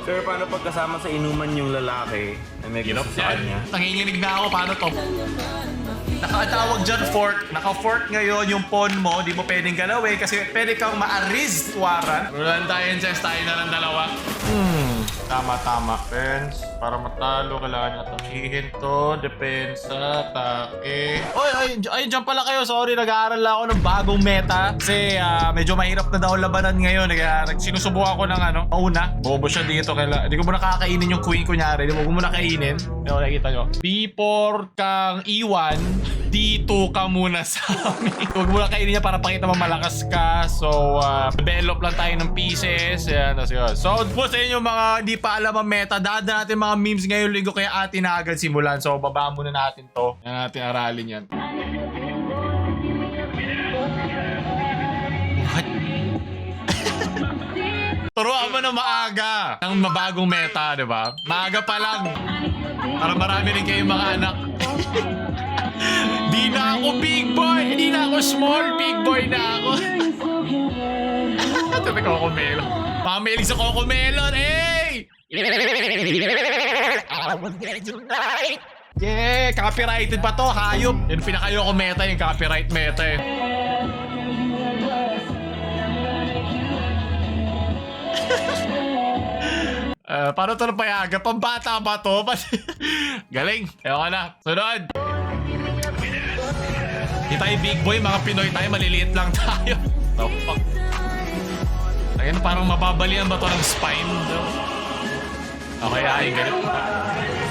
Sir, paano pagkasama sa inuman yung lalaki na may gusto sa kanya? Nanginginig na ako, paano to? Nakatawag dyan fork. Naka-fork ngayon yung pawn mo. Di mo pwedeng galawin kasi pwede kang ma-arrest warrant. Rulan tayo yung chest, tayo na ng dalawa. Tama. Defense. Para matalo, kailangan atakihin to. Depensa, atake. Oy, dyan pala kayo. Sorry, nag-aaral lang ako ng bagong meta. Kasi medyo mahirap na daw labanan ngayon. Kaya sinusubukan ko ng mauna. Bobo siya dito. Hindi ko muna kakainin yung queen kunyari. Hindi ko muna kainin. Ano, nakikita nyo. B4 kang E1. D2 ka muna sa amin. Huwag muna kainin niya para pakita mo malakas ka. So, develop lang tayo ng pieces. Yan, yun. So, po sa inyo mga hindi pa alam ang meta, dada natin mga memes ngayong linggo kaya atin na agad simulan. So, baba muna natin to. Yan natin aralin yan. What? Turuan mo na maaga ng mabagong meta, di ba? Maaga pa lang. Para marami rin kayong mga anak. Di na ako big boy, di na ako small, big boy na ako. Sabi Cocomelon. Pamilig sa Cocomelon, hey! Yeah, copyrighted pa to, hayop. Yung pinakayoko meta, yung copyright meta eh. Paano ito napayaga? Pambata ba to? Galing. Ewan ka na. Sunod. Di tayo big boy, mga Pinoy tayo. Maliliit lang tayo. Oh, fuck. Ayun, parang mababalian ba to ng spine? Okay, ay, ganit.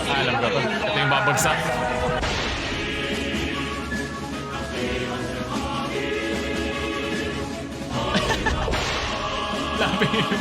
Alam ko to. Ito yung babagsak. Labi yun.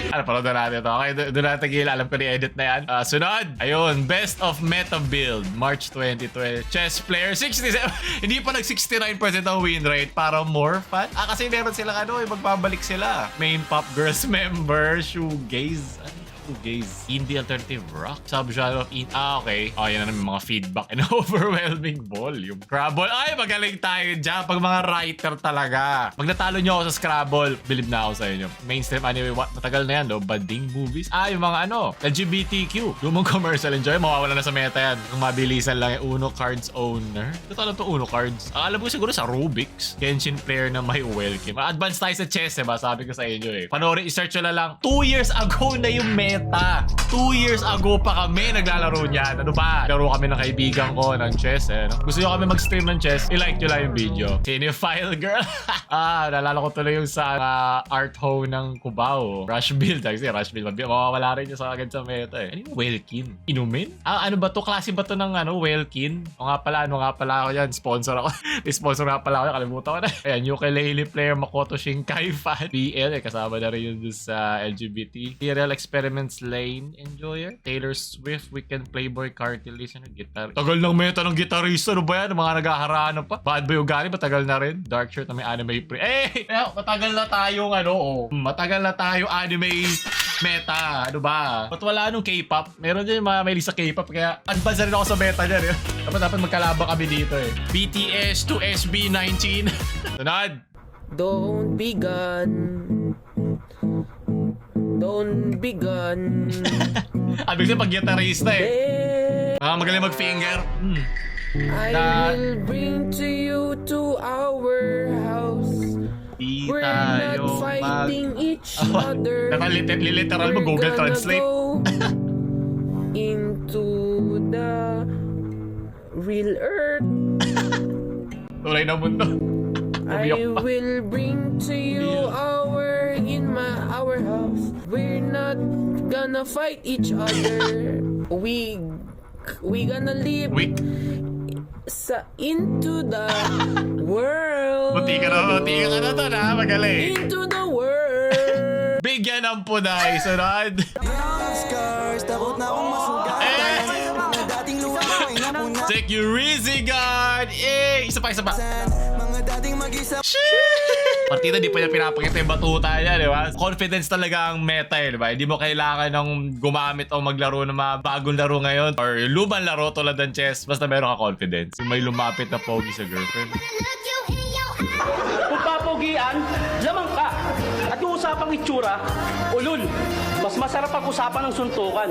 Ano, parang doon natin ito. Okay, doon natin tigil. Alam ko ni-edit na yan. Sunod. Ayun, Best of Meta Build, March 2020. Chess player, 67. Hindi pa nag-69% ang win rate para more fun. Kasi meron sila magbabalik sila. Main Pop Girls member, shoegaze. Shoegaze. Indie alternative rock. Subgenre of indie. Okay. Oh, yan na naman mga feedback and overwhelming volume. Scrabble. Ay, magaling tayo dyan. Pag mga writer talaga. Pag natalo nyo ako sa Scrabble, believe na ako sa inyo. Mainstream anime, matagal na yan, no? Bading movies. Yung mga LGBTQ. Lumang commercial enjoy. Mawawala na sa meta yan. Kung mabilisan lang yung Uno Cards owner. Ito alam to Uno Cards. Alam ko siguro sa Rubik's. Genshin player na may welcome. Advance tayo sa chess, ba? Sabi ko sa inyo eh. Panoorin, i-search nyo na lang. 2 years ago na yung meta. 2 years ago pa kami naglalaro niyan. Ano ba? Laro kami ng kaibigan ko ng chess eh. No? Gusto nyo kami mag-stream ng chess, i-like nyo lang yung video. Cinephile girl. Nalala ko tuloy yung sa art ho ng Cubao. Rush build. Kasi rush build. Mawawala rin yung sa agad sa meta eh. Ano yung Whalekin? Inumin? Ano ba to? Klase ba to ng Whalekin? O nga pala ako yan. Sponsor ako. Sponsor nga pala ako. Kalimutan ko na. Ayan, ukulele player Makoto Shinkai fan. PL kasama na rin yun sa LGBT. TRL Experiments Lane enjoyer. Taylor Swift, Weekend Playboy, Cartel listener, guitar. Tagal ng meta ng gitarista. Ano ba yan? Mga naghaharaan pa. Bad Boy Ugali, matagal na rin. Dark shirt na may anime pre. Matagal na tayong matagal na tayo anime meta. Ano ba? Ba't wala nung K-pop? Meron din mga may lisa K-pop kaya advance rin ako sa meta dyan. Dapat magkalabang kami dito eh. BTS to SB19. Sunod. Don't be gone. Don't be gone. Abig na pag-gitarista eh. Magaling mag-finger. I will bring to you to our house. We're not fighting each other. Literal mo Google Translate. Into the real earth. Tulay na mundo. I will bring to you our house. We're not gonna fight each other. We gonna live into the world. Buti ka na to na. Magaling. Into the world. Bigyan ng punay. Sunod. Security guard. Isa pa. Partida, di pa niya pinapakita yung batuta niya, di ba? Confidence talaga ang meta di ba? Hindi mo kailangan ng gumamit o maglaro ng mga bagong laro ngayon or lumang laro tulad ng chess. Basta meron ka confidence. May lumapit na pogi sa girlfriend. Kung papogian, lamang ka. At kung usapang itsura, ulul. Mas masarap pag-usapan ng suntukan.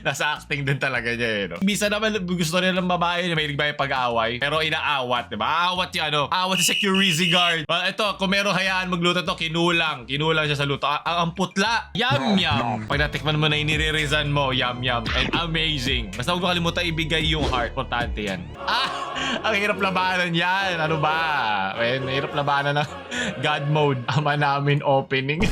Nasa acting din talaga niya eh, no? Bisa naman gusto rin ng babae na may pag-away, pero inaawat, diba? Aawat yung ano, aawat sa security guard. Well, ito, kung meron hayaan magluto to, kinulang siya sa luto. Ang putla, yum yum. Pag natikman mo na inire-rezan mo, yum yum. And amazing. Basta huwag mo kalimutan ibigay yung heart. Importante yan. Ang hirap labanan yan. Ano ba? Well, hirap labanan ng God mode. Ama namin opening.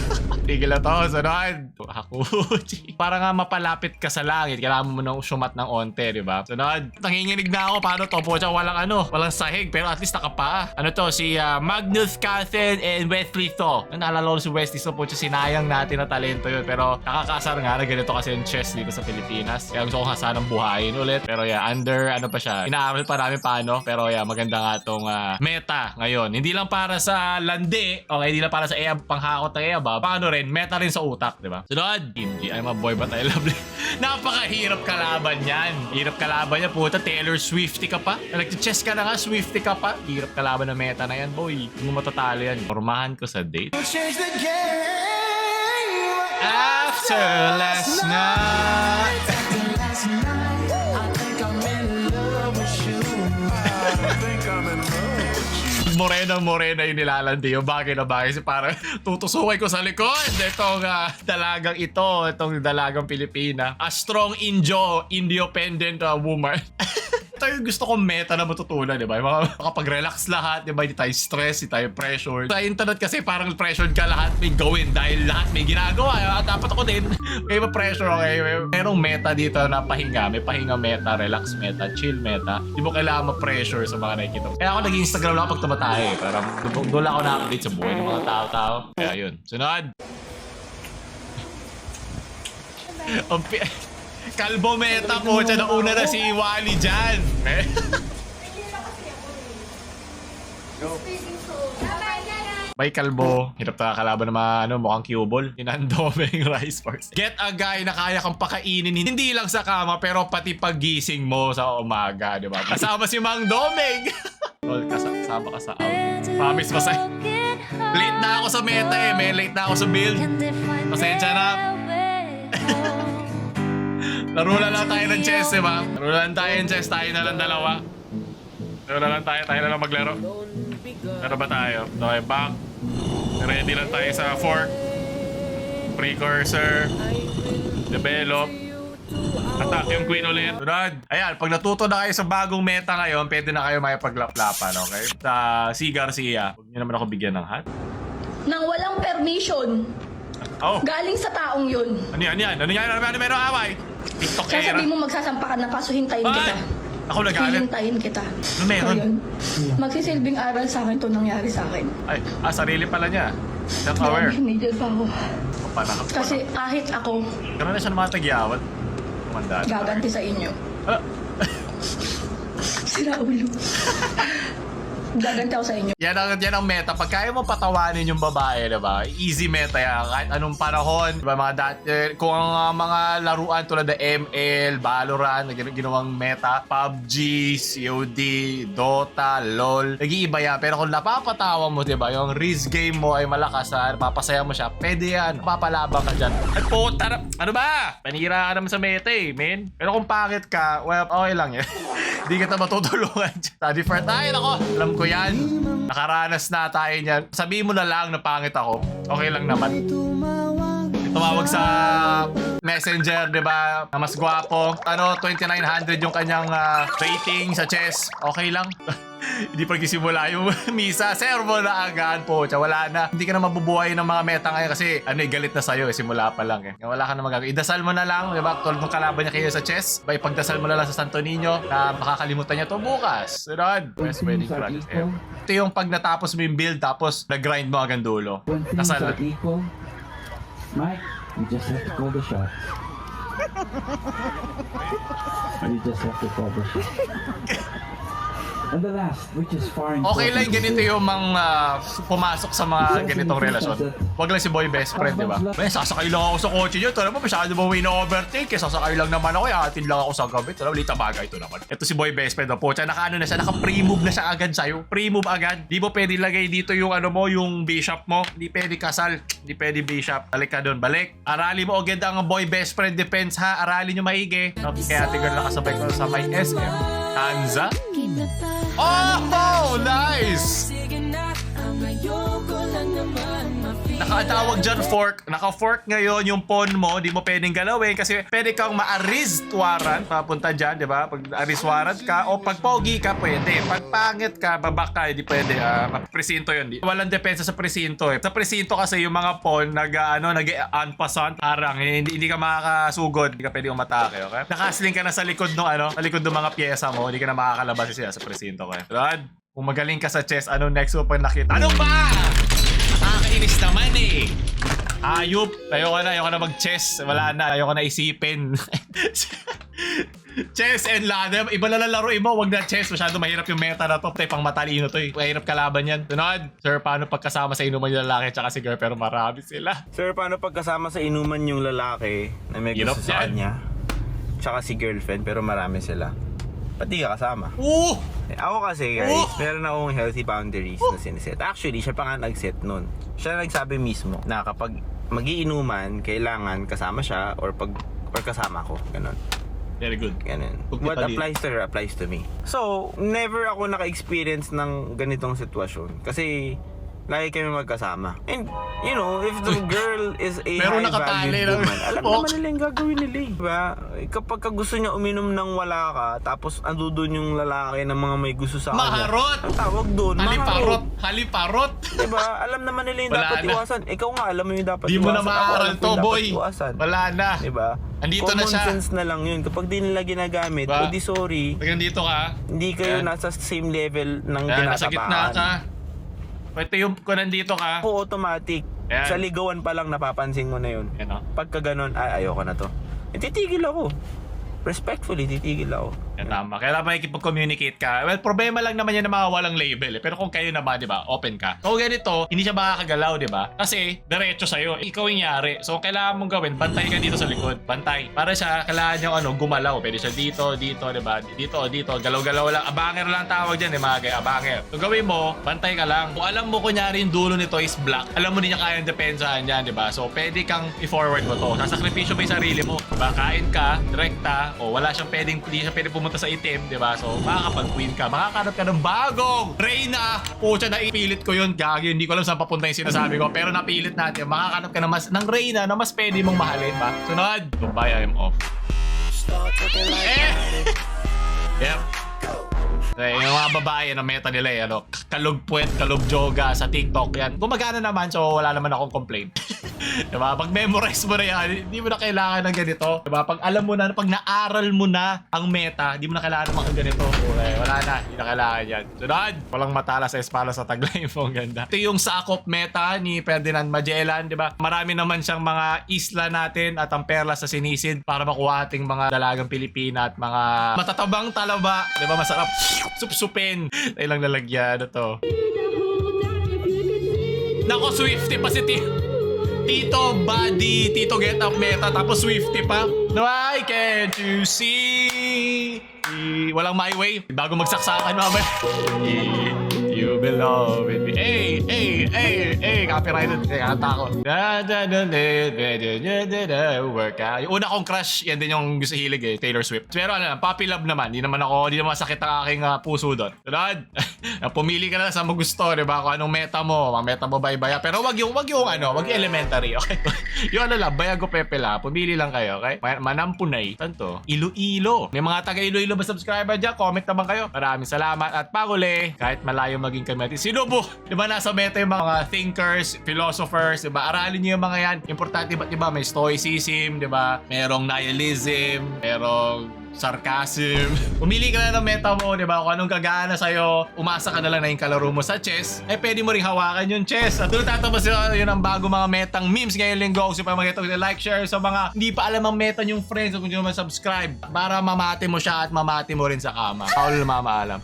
Tigil na to, sunod. Hakuchi. Para nga mapalapit ka sa langit, kailangan mo nang sumat ng onte, di ba? Sunod. Nanginginig na ako. Paano to? Po, walang sahig, pero at least nakapaa. Ano to? Si Magnus Carlsen and Wesley So. Naalala ko si Wesley So po, sinayang natin na talento yun. Pero nakakasar nga na ganito kasi yung chess dito sa Pilipinas. Kaya gusto ko nga sanang buhayin ulit. Pero under, ano pa siya, inaaral pa namin paano. Pero maganda nga tong meta ngayon. Hindi lang para sa landi, okay, hindi lang para sa panghakot ng EABA. Paano rin, meta rin sa utak, di ba? Sunod, Kimji, ay mga boy ba tayo lovely? Napakahirap kalaban yan. Hirap kalaban yan, puta, Taylor Swifty ka pa. Nag-chess ka na nga, Swifty ka pa. Hirap kalaban ng meta na yan, boy. Hindi mo matatalo yan. Formahan ko sa date. After last night. Morena yung nilalandi yung bagay na bagay. Parang tutusukin ko sa likod. Itong dalagang ito. Itong dalagang Pilipina. A strong independent woman. Ito yung gusto kong meta na matutunan, di ba? Makapag-relax lahat, di ba? Hindi tayo stress, hindi tayo pressured. Sa internet kasi parang pressured ka lahat may gawin dahil lahat may ginagawa. Dapat ako din. May pressure, okay? Merong meta dito na pahinga. May pahinga meta, relax meta, chill meta. Hindi mo kailangan ma-pressure sa mga nakikita mo. Kaya ako nag-Instagram lang pag tumatay. Parang doon lang ako na-update sa buhay ng mga tao-tao. Kaya yun. Sunod. Kalbo meta po. Siya na una na si Wally dyan. Bay kalbo. Hirap na kalaban ng mga mukhang cubol. Inandoming rice bars. Get a guy na kaya kang pakainin. Hindi lang sa kama pero pati pagising mo sa umaga. Diba? Kasama si Mang Doming. Kasama ka sa out. Promise mo sa'yo. Late na ako sa meta eh. May late na ako sa build. Pasensya na. Laro na lang tayo ng chess, diba? Laro na lang tayo ng chess, tayo na lang dalawa. Laro na lang tayo na lang maglaro. Laro ba tayo? Okay, back. Ready lang tayo sa fork. Precursor. Develop. Attack yung queen ulit. Sunod. Ayan, pag natuto na kayo sa bagong meta ngayon, pwede na kayo may paglaplapan, okay? Sa C. Garcia. Huwag niyo naman ako bigyan ng hat. Nang walang permission. Oh. Galing sa taong yun. Ano yan? Ano meron away? TikTok era. Sasabihin mo magsasampa ka na kaso hintayin kita. Ako nagalit. Hihintayin kita. Ano meron? So, yun. Magsisilbing aral sa akin to nangyari sa akin. Ay, sarili pala niya. Self-aware. Hinidil pa ako. Panakap pa. Kasi kahit ako, Gano'n na siya ng mga tagyawat. Kumandaan. gaganti sa inyo. Ah, Sira ulo. Gaganti ako sa inyo. yan ang meta. Pag kaya mo patawanin yung babae, diba? Easy meta yan. Kahit anong panahon. Diba, mga kung ang mga laruan tulad ng ML, Valorant, na ginawang meta, PUBG, COD, Dota, LOL, nag-iiba yan. Pero kung napapatawa mo, diba, yung risk game mo ay malakas, napapasaya mo siya, pwede yan. Papalabang ka dyan. Ay, puta, ano ba? Panira ka naman sa meta eh, men. Pero kung pangit ka, well, okay lang yan. Hindi kita matutulungan dyan. Study for tayo, ako. Alam ko yan. Nakaranas na tayo niyan. Sabihin mo na lang na pangit ako. Okay lang naman. Tumawag sa Messenger, di ba? Na mas gwapo. 2,900 yung kanyang rating sa chess. Okay lang. Hindi pa nagsisimula yung misa. Servo na agad po. Wala na. Hindi ka na mabubuhay ng mga meta ngayon kasi galit na sa'yo. Simula pa lang eh. Wala ka na magagawa. Idasal mo na lang. Diba? Tulad ng kalaban niya kayo sa chess. Diba? Ipagdasal mo na lang sa Santo Niño na makakalimutan niya to bukas. Sunod. Best wedding project ever. Ito yung pag natapos mo yung build tapos nag-grind mo hanggang dulo. Dasal. Mike, you just have to call the shot. You just have to call the shot. And the last, which is far Okay lang important, ganito yung mga pumasok sa mga ganitong relasyon. Wag lang si boy best friend, di ba? May sasakay lang ako sa kotse niyo. Tara mo, masyado mo overtake. Sasakay lang naman ako. Atin lang ako sa gabi. Tara, lita bagay ito naman. Ito si boy best friend. Po, naka-ano na siya. Naka-pre-move na siya agad sa'yo. Pre-move agad. Di mo pwede lagay dito yung ano mo, yung bishop mo. Di pwede kasal. Di pwede bishop. Balik ka doon. Balik. Arali mo agad ang boy best friend defense ha. Arali nyo maigi. Kaya tigil nakasabay ko sa may SM. Tanza. Oh, nice! Nakatawag dyan fork. Naka-fork ngayon yung pawn mo. Di mo pwedeng galawin kasi pwede kang ma-arrest warrant. Papunta dyan, di ba? Pag arrest warrant ka o pag pogi ka, pwede. Pag pangit ka, babak ka, di pwede. Presinto yun. Walang depensa sa presinto eh. Sa presinto kasi yung mga pawn nag-unpassant, harang. Hindi ka makakasugod. Hindi ka pwede umatake, okay? Nakasling ka na sa likod ng sa likod ng mga pyesa mo. Hindi ka na makakalabas siya sa presinto, okay? Rod, kung magaling ka sa chess, ano next mo pag nakita? Ano ba? Nakakainis naman eh. Ayop. Ayoko na mag-chess. Wala na. Ayoko na isipin. Chess and ladder. Iba na lang laruin mo. Wag na chess. Masyado mahirap yung meta na to. Pang matalino to eh. Mahirap kalaban yan. Sunod. Sir, paano pagkasama sa inuman yung lalaki tsaka si girl pero marami sila? Sir, paano pagkasama sa inuman yung lalaki na may Hirap gusto sa yan. kanya? Tsaka si girlfriend pero marami sila. Pati ka kasama. Ako kasi guys, meron akong healthy boundaries na siniset. Actually, siya pa nga nag-set nun. Siya nagsabi mismo na kapag magiinuman, kailangan kasama siya or kasama ko. Ganon. Very good. Ganun. What applies to her applies to me. So, never ako naka-experience ng ganitong sitwasyon. Kasi, lagi kami magkasama. And, you know, if the girl is a Meron high-valued nakatali lang. woman, alam naman nila yung gagawin nila eh. Diba? Kapag gusto niya uminom ng wala ka, tapos andudun yung lalaki ng mga may gusto sa kanya. Maharot! Ang tawag doon, maharot. Haliparot! Diba? Alam naman nila yung Wala dapat na. iwasan. Ikaw nga, alam mo yung dapat Di iwasan. mo na Ako, maaral alam ko to, yung dapat boy. iwasan. Wala na. Diba? Andito na Common siya. sense na lang yun. Kapag di nila ginagamit, Diba? o di sorry, Pag nandito ka, hindi kayo Ayan. nasa same level ng yan, nasa gitna tinatapaan. ka. Pwede yung kung nandito ka. Po automatic. Ayan. Sa ligawan pa lang napapansin mo na yun. Yan o. Pagka ganun, ayoko na to. Titigil ako. Respectfully, titigil ako. Yan tama. Kaya makikipag-communicate ka. Well, problema lang naman yan na mga walang label eh. Pero kung kayo naman, di ba, open ka. Kung ganito, hindi siya makakagalaw, di ba? Kasi, diretso sa'yo. Ikaw yung yari. So, kailangan mong gawin, bantay ka dito sa likod. Bantay. Para siya, kailangan niyang gumalaw. Pwede siya dito, di ba? Dito. Galaw-galaw lang. Abanger lang tawag dyan eh, mga kaya. Abanger. So, gawin mo, bantay ka lang. Kung alam mo, kunyari, yung dulo nito is black, alam mo din niya kayang depensahan yan, di ba? So, pwede kang i-forward mo to. Sasakripisyo mo yung sarili mo. Diba? Kain ka, direkta, o wala siyang hindi siya pwede pumunta sa itim, di ba? So, makakapag-queen ka. Makakahanap ka ng bagong Reyna. Pucha, naipilit ko yun. Gagi, hindi ko alam saan papunta yung sinasabi ko. Pero napilit natin. Makakahanap ka ng Reyna na mas pwede mong mahalin, ba? Sunod. Goodbye, I am off. Yep. Yung mga babae na meta nila eh, kalog puwet, kalog joga sa TikTok yan. Gumagana naman, so wala naman akong complaint. Diba? Pag memorize mo na yan, hindi mo na kailangan ng ganito. Diba? Pag alam mo na, pag naaral mo na ang meta, hindi mo na kailangan ng mga ganito. Okay, wala na, hindi na kailangan yan. Sunod! Walang matala sa espala sa taglay mo. Ang ganda. Ito yung sakop meta ni Ferdinand Magellan, diba? Marami naman siyang mga isla natin at ang perlas sa sinisid para makuha ating mga dalagang Pilipina at mga matatabang talaba. Diba? Masarap supsupin. Ay lang lalagyan na to. Nako, Swifty pa si Tito Buddy, Tito Get Up Meta, tapos Swifty pa. Why can't you see? Walang my way. Bago magsaksakan mamaya. You belong with me. Hey, copyrighted. Kanta ko. Work out. Yung una kong crush, yan din yung gusto hilig eh, Taylor Swift. Pero puppy love naman. Di naman masakit ang aking puso doon. Sunod. Pumili ka na lang sa mo gusto, di ba? Kung anong meta mo. Mga meta mo bye-bye. Pero wag yung elementary, okay? Yung Bayago Pepe la. Pumili lang kayo, okay? Manampunay. Tanto. Iloilo. May mga taga Iloilo ba subscriber dyan? Comment naman kayo. Maraming salamat. At paguli, kahit malayo maging kami natin. Sinubo! Di ba nasa meta yung mga thinkers, philosophers, di ba? Aralin niyo yung mga yan. Importante ba, di ba? May stoicism, di ba? Merong nihilism, merong sarcasm. Pumili ka na ng meta mo, di ba? Kung anong kagana sa'yo, umasa ka na lang na yung kalaro mo sa chess, eh pwede mo rin hawakan yung chess. At doon tatapos yun ang bago mga metang memes ngayong linggo. So pa mga ito, like, share sa mga hindi pa alam ang meta yung friends o kung hindi naman subscribe para mamati mo siya at mamati mo rin sa kama. Paul mamaalam.